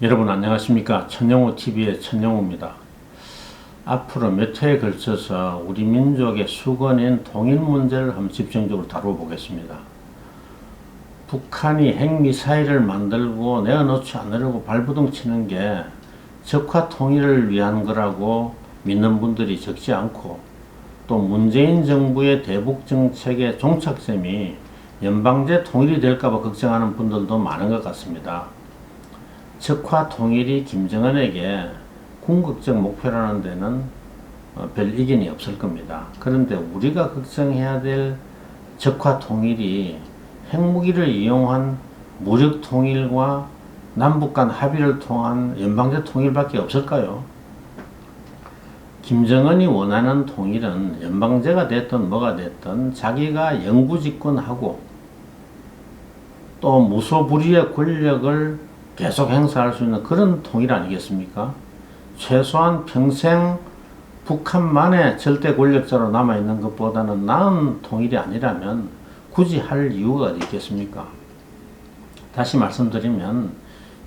여러분 안녕하십니까. 천영호TV의 천영호입니다. 앞으로 몇 회에 걸쳐서 우리 민족의 수건인 통일 문제를 한번 집중적으로 다뤄보겠습니다. 북한이 핵미사일을 만들고 내어놓지 않으려고 발버둥 치는 게 적화 통일을 위한 거라고 믿는 분들이 적지 않고, 또 문재인 정부의 대북 정책의 종착점이 연방제 통일이 될까봐 걱정하는 분들도 많은 것 같습니다. 적화 통일이 김정은에게 궁극적 목표라는 데는 별 이견이 없을 겁니다. 그런데 우리가 걱정해야 될 적화 통일이 핵무기를 이용한 무력 통일과 남북 간 합의를 통한 연방제 통일밖에 없을까요? 김정은이 원하는 통일은 연방제가 됐든 뭐가 됐든 자기가 영구집권하고 또 무소불위의 권력을 계속 행사할 수 있는 그런 통일 아니겠습니까? 최소한 평생 북한만의 절대 권력자로 남아있는 것보다는 나은 통일이 아니라면 굳이 할 이유가 어디 있겠습니까? 다시 말씀드리면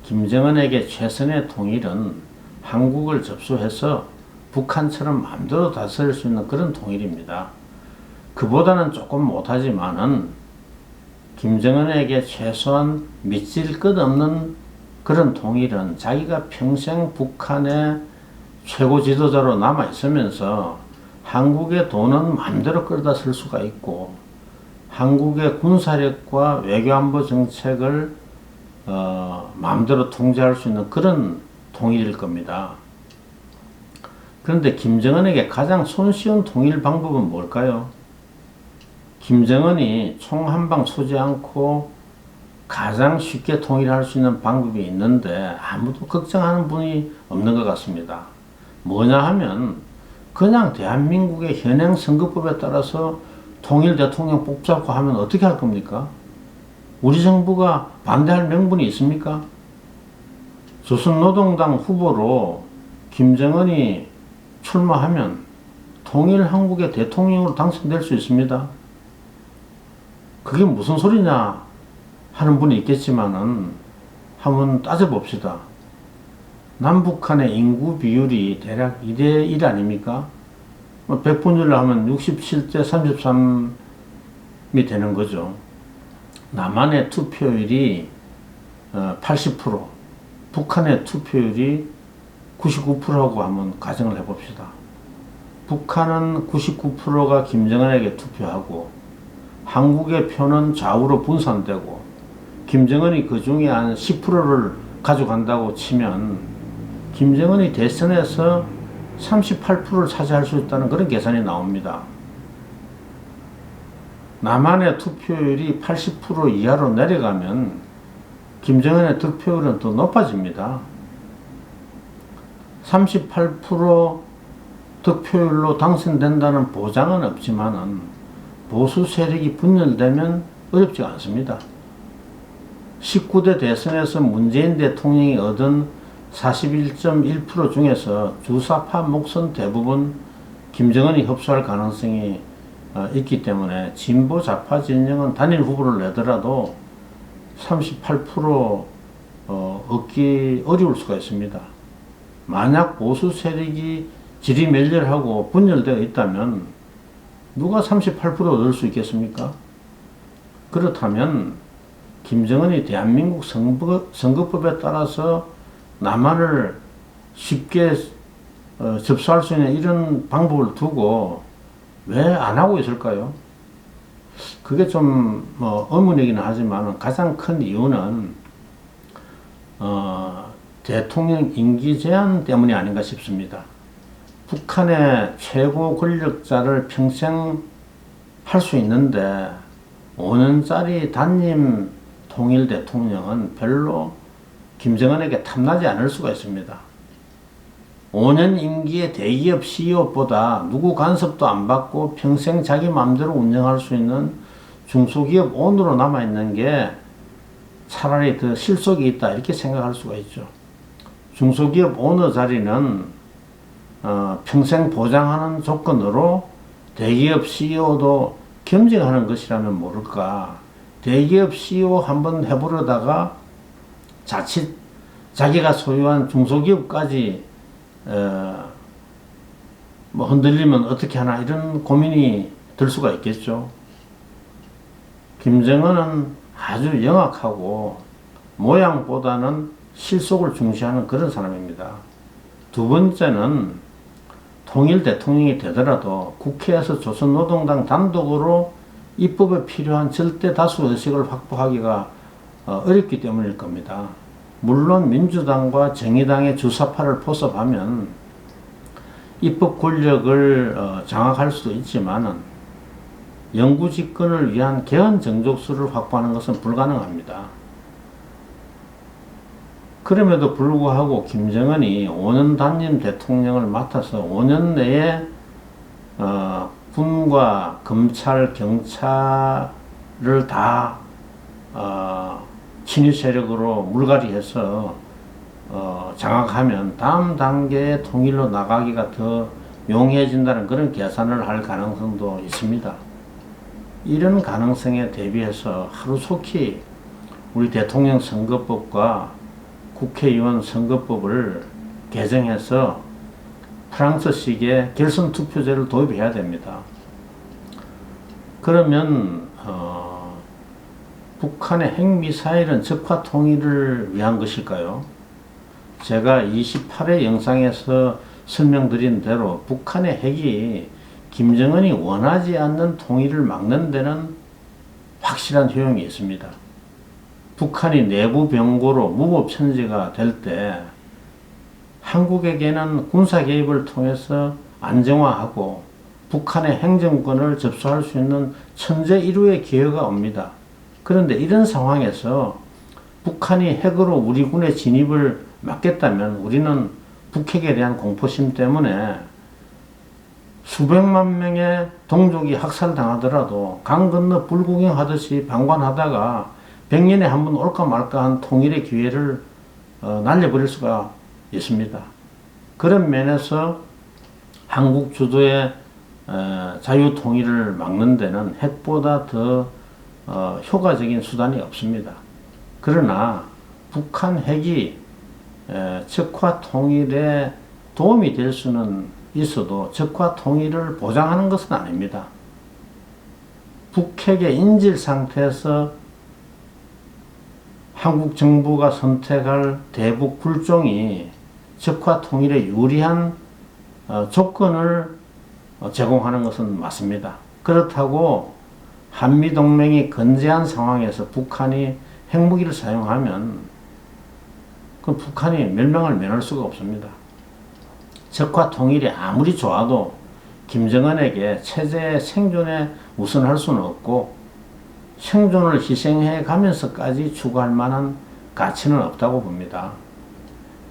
김정은에게 최선의 통일은 한국을 접수해서 북한처럼 마음대로 다스릴 수 있는 그런 통일입니다. 그보다는 조금 못하지만은 김정은에게 최소한 믿질 것 없는 그런 통일은 자기가 평생 북한의 최고 지도자로 남아있으면서 한국의 돈은 마음대로 끌다 쓸 수가 있고 한국의 군사력과 외교안보 정책을 마음대로 통제할 수 있는 그런 통일일 겁니다. 그런데 김정은에게 가장 손쉬운 통일 방법은 뭘까요? 김정은이 총 한 방 쏘지 않고 가장 쉽게 통일할 수 있는 방법이 있는데 아무도 걱정하는 분이 없는 것 같습니다. 뭐냐 하면 그냥 대한민국의 현행 선거법에 따라서 통일 대통령 뽑자고 하면 어떻게 할 겁니까? 우리 정부가 반대할 명분이 있습니까? 조선노동당 후보로 김정은이 출마하면 통일 한국의 대통령으로 당선될 수 있습니다. 그게 무슨 소리냐 하는 분이 있겠지만은 한번 따져봅시다. 남북한의 인구 비율이 대략 2대1 아닙니까? 100분율로 하면 67대 33이 되는 거죠. 남한의 투표율이 80%, 북한의 투표율이 99%라고 한번 가정을 해봅시다. 북한은 99%가 김정은에게 투표하고 한국의 표는 좌우로 분산되고 김정은이 그 중에 한 10%를 가져간다고 치면 김정은이 대선에서 38%를 차지할 수 있다는 그런 계산이 나옵니다. 남한의 투표율이 80% 이하로 내려가면 김정은의 득표율은 더 높아집니다. 38% 득표율로 당선된다는 보장은 없지만은 보수 세력이 분열되면 어렵지가 않습니다. 19대 대선에서 문재인 대통령이 얻은 41.1% 중에서 주사파 목선 대부분 김정은이 흡수할 가능성이 있기 때문에 진보 좌파 진영은 단일 후보를 내더라도 38% 얻기 어려울 수가 있습니다. 만약 보수 세력이 지리멸렬하고 분열되어 있다면 누가 38% 얻을 수 있겠습니까? 그렇다면 김정은이 대한민국 선거법에 따라서 남한을 쉽게 접수할 수 있는 이런 방법을 두고 왜 안 하고 있을까요? 그게 좀 의문이기는 하지만 가장 큰 이유는 대통령 임기 제한 때문이 아닌가 싶습니다. 북한의 최고 권력자를 평생 할 수 있는데 5년짜리 단임 통일 대통령은 별로 김정은에게 탐나지 않을 수가 있습니다. 5년 임기의 대기업 CEO보다 누구 간섭도 안 받고 평생 자기 마음대로 운영할 수 있는 중소기업 오너로 남아있는 게 차라리 더 실속이 있다 이렇게 생각할 수가 있죠. 중소기업 오너 자리는 평생 보장하는 조건으로 대기업 CEO도 겸직하는 것이라면 모를까. 대기업 CEO 한번 해보려다가 자칫 자기가 소유한 중소기업까지 뭐 흔들리면 어떻게 하나 이런 고민이 들 수가 있겠죠. 김정은은 아주 영악하고 모양보다는 실속을 중시하는 그런 사람입니다. 두 번째는 통일 대통령이 되더라도 국회에서 조선노동당 단독으로 입법에 필요한 절대 다수 의석을 확보하기가 어렵기 때문일 겁니다. 물론 민주당과 정의당의 주사파를 포섭하면 입법 권력을 장악할 수도 있지만 영구 집권을 위한 개헌 정족수를 확보하는 것은 불가능합니다. 그럼에도 불구하고 김정은이 5년 단임 대통령을 맡아서 5년 내에 군과 검찰, 경찰을 다 친위 세력으로 물갈이해서 장악하면 다음 단계의 통일로 나가기가 더 용이해진다는 그런 계산을 할 가능성도 있습니다. 이런 가능성에 대비해서 하루속히 우리 대통령 선거법과 국회의원 선거법을 개정해서 프랑스식의 결선 투표제를 도입해야 됩니다. 그러면 북한의 핵미사일은 적화 통일을 위한 것일까요? 제가 28회 영상에서 설명드린 대로 북한의 핵이 김정은이 원하지 않는 통일을 막는 데는 확실한 효용이 있습니다. 북한이 내부 병고로 무법천지가 될 때 한국에게는 군사 개입을 통해서 안정화하고 북한의 행정권을 접수할 수 있는 천재 일우의 기회가 옵니다. 그런데 이런 상황에서 북한이 핵으로 우리 군의 진입을 막겠다면 우리는 북핵에 대한 공포심 때문에 수백만 명의 동족이 학살당하더라도 강 건너 불구경하듯이 방관하다가 100년에 한 번 올까 말까 한 통일의 기회를 날려버릴 수가 있습니다. 그런 면에서 한국 주도의 자유통일을 막는 데는 핵보다 더 효과적인 수단이 없습니다. 그러나 북한 핵이 적화 통일에 도움이 될 수는 있어도 적화 통일을 보장하는 것은 아닙니다. 북핵의 인질 상태에서 한국 정부가 선택할 대북 굴종이 적화 통일에 유리한 조건을 제공하는 것은 맞습니다. 그렇다고 한미동맹이 건재한 상황에서 북한이 핵무기를 사용하면 그 북한이 멸망을 면할 수가 없습니다. 적화 통일이 아무리 좋아도 김정은에게 체제의 생존에 우선할 수는 없고 생존을 희생해 가면서까지 추구할 만한 가치는 없다고 봅니다.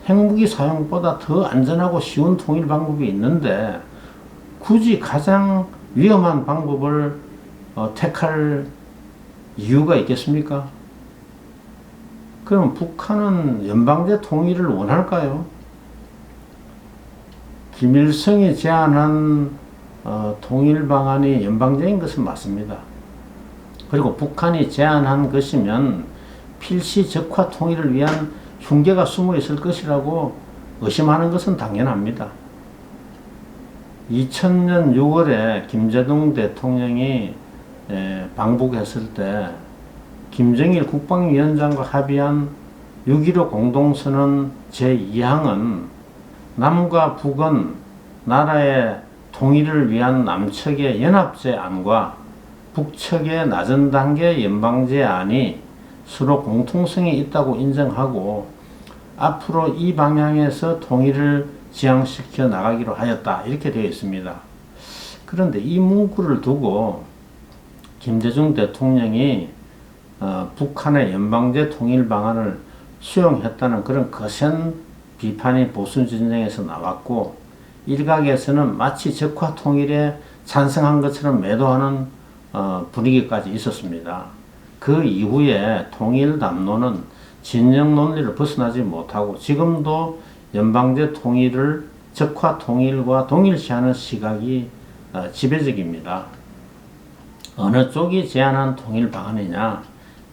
핵무기 사용보다 더 안전하고 쉬운 통일 방법이 있는데 굳이 가장 위험한 방법을 택할 이유가 있겠습니까? 그럼 북한은 연방제 통일을 원할까요? 김일성이 제안한 통일 방안이 연방제인 것은 맞습니다. 그리고 북한이 제안한 것이면 필시 적화 통일을 위한 흉계가 숨어 있을 것이라고 의심하는 것은 당연합니다. 2000년 6월에 김대중 대통령이 방북했을 때 김정일 국방위원장과 합의한 6.15 공동선언 제2항은 남과 북은 나라의 통일을 위한 남측의 연합제안과 북측의 낮은 단계 연방제안이 서로 공통성이 있다고 인정하고 앞으로 이 방향에서 통일을 지향시켜 나가기로 하였다. 이렇게 되어 있습니다. 그런데 이 문구를 두고 김대중 대통령이 북한의 연방제 통일 방안을 수용했다는 그런 거센 비판이 보수 진영에서 나왔고 일각에서는 마치 적화 통일에 찬성한 것처럼 매도하는 분위기까지 있었습니다. 그 이후에 통일 담론은 진영 논리를 벗어나지 못하고 지금도 연방제 통일을 적화 통일과 동일시하는 시각이 지배적입니다. 어느 쪽이 제안한 통일 방안이냐,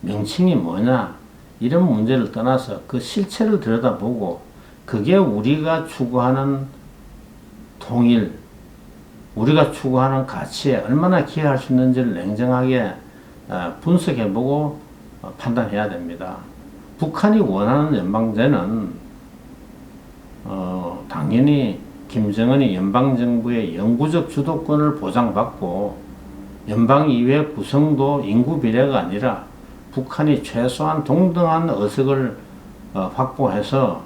명칭이 뭐냐, 이런 문제를 떠나서 그 실체를 들여다보고 그게 우리가 추구하는 통일, 우리가 추구하는 가치에 얼마나 기여할 수 있는지를 냉정하게 분석해보고 판단해야 됩니다. 북한이 원하는 연방제는 당연히 김정은이 연방정부의 영구적 주도권을 보장받고 연방 이외 구성도 인구 비례가 아니라 북한이 최소한 동등한 의석을 확보해서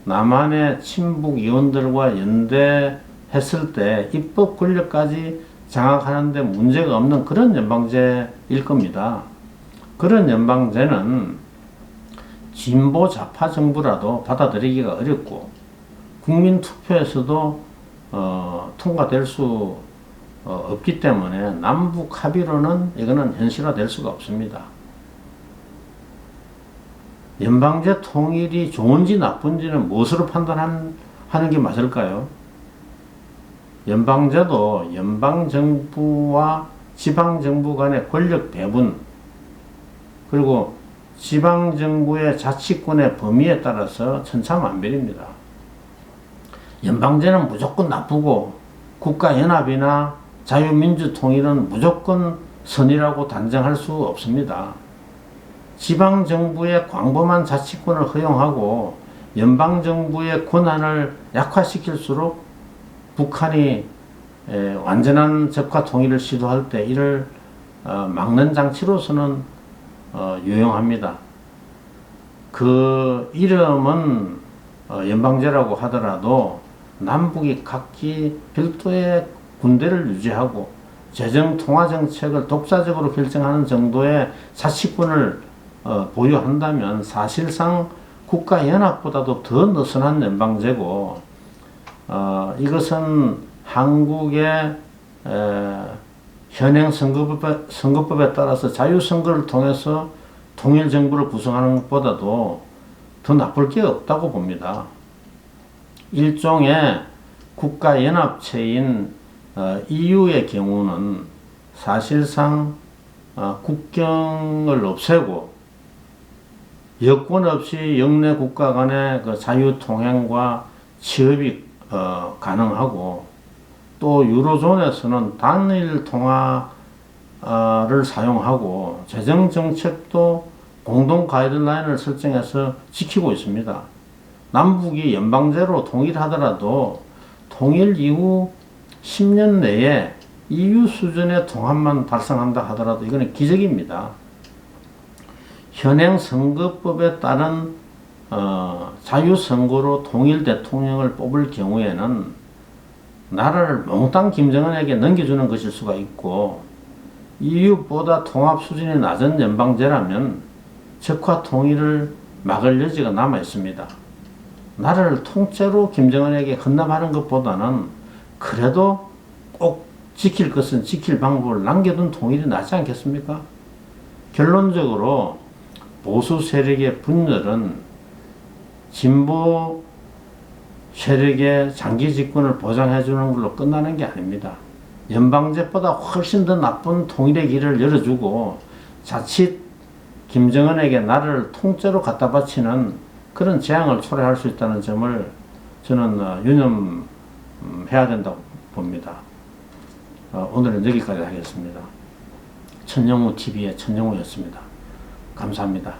남한의 친북 의원들과 연대했을 때 입법 권력까지 장악하는 데 문제가 없는 그런 연방제일 겁니다. 그런 연방제는 진보 좌파 정부라도 받아들이기가 어렵고 국민 투표에서도 통과될 수 없기 때문에 남북 합의로는 이거는 현실화될 수가 없습니다. 연방제 통일이 좋은지 나쁜지는 무엇으로 판단하는 게 맞을까요? 연방제도 연방정부와 지방정부 간의 권력 배분, 그리고 지방정부의 자치권의 범위에 따라서 천차만별입니다. 연방제는 무조건 나쁘고 국가연합이나 자유민주통일은 무조건 선이라고 단정할 수 없습니다. 지방정부의 광범한 자치권을 허용하고 연방정부의 권한을 약화시킬수록 북한이 완전한 적화 통일을 시도할 때 이를 막는 장치로서는 유용합니다. 그 이름은 연방제라고 하더라도 남북이 각기 별도의 군대를 유지하고 재정 통화 정책을 독자적으로 결정하는 정도의 자치권을 보유한다면 사실상 국가연합보다도 더 느슨한 연방제고, 이것은 한국의 현행 선거법에 따라서 자유선거를 통해서 통일정부를 구성하는 것보다도 더 나쁠 게 없다고 봅니다. 일종의 국가연합체인 EU의 경우는 사실상 국경을 없애고 여권 없이 영내 국가 간의 그 자유통행과 취업이 가능하고, 또 유로존에서는 단일 통화를 사용하고 재정정책도 공동 가이드라인을 설정해서 지키고 있습니다. 남북이 연방제로 통일하더라도 통일 이후 10년 내에 EU 수준의 통합만 달성한다 하더라도 이거는 기적입니다. 현행 선거법에 따른 자유선거로 통일 대통령을 뽑을 경우에는 나라를 몽땅 김정은에게 넘겨주는 것일 수가 있고, EU보다 통합 수준이 낮은 연방제라면 적화 통일을 막을 여지가 남아 있습니다. 나라를 통째로 김정은에게 헌납하는 것보다는 그래도 꼭 지킬 것은 지킬 방법을 남겨둔 통일이 낫지 않겠습니까? 결론적으로 보수 세력의 분열은 진보 세력의 장기 집권을 보장해주는 걸로 끝나는 게 아닙니다. 연방제보다 훨씬 더 나쁜 통일의 길을 열어주고 자칫 김정은에게 나라를 통째로 갖다 바치는 그런 재앙을 초래할 수 있다는 점을 저는 유념해야 된다고 봅니다. 오늘은 여기까지 하겠습니다. 천영우 TV의 천영우였습니다. 감사합니다.